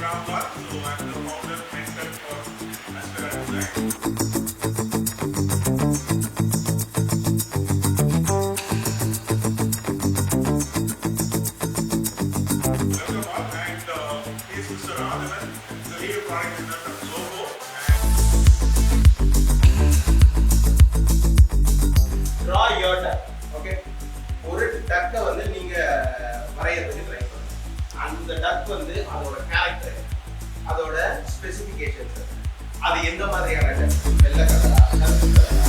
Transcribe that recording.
Ramla, so I'm the founder mentor for Aspera Design. Welcome all, and here's Mr. Radhavan, the lead product designer of Zoho. Draw your duck. Okay. ஒரு டக்கை வந்து நீங்க வரையறதுக்கு try பண்ணுங்க. அந்த டக் வந்து அதோட character, அதோட specifications, அது எந்த மாதிரியான டக், வெள்ளை கலரா, கருப்பு கலரா,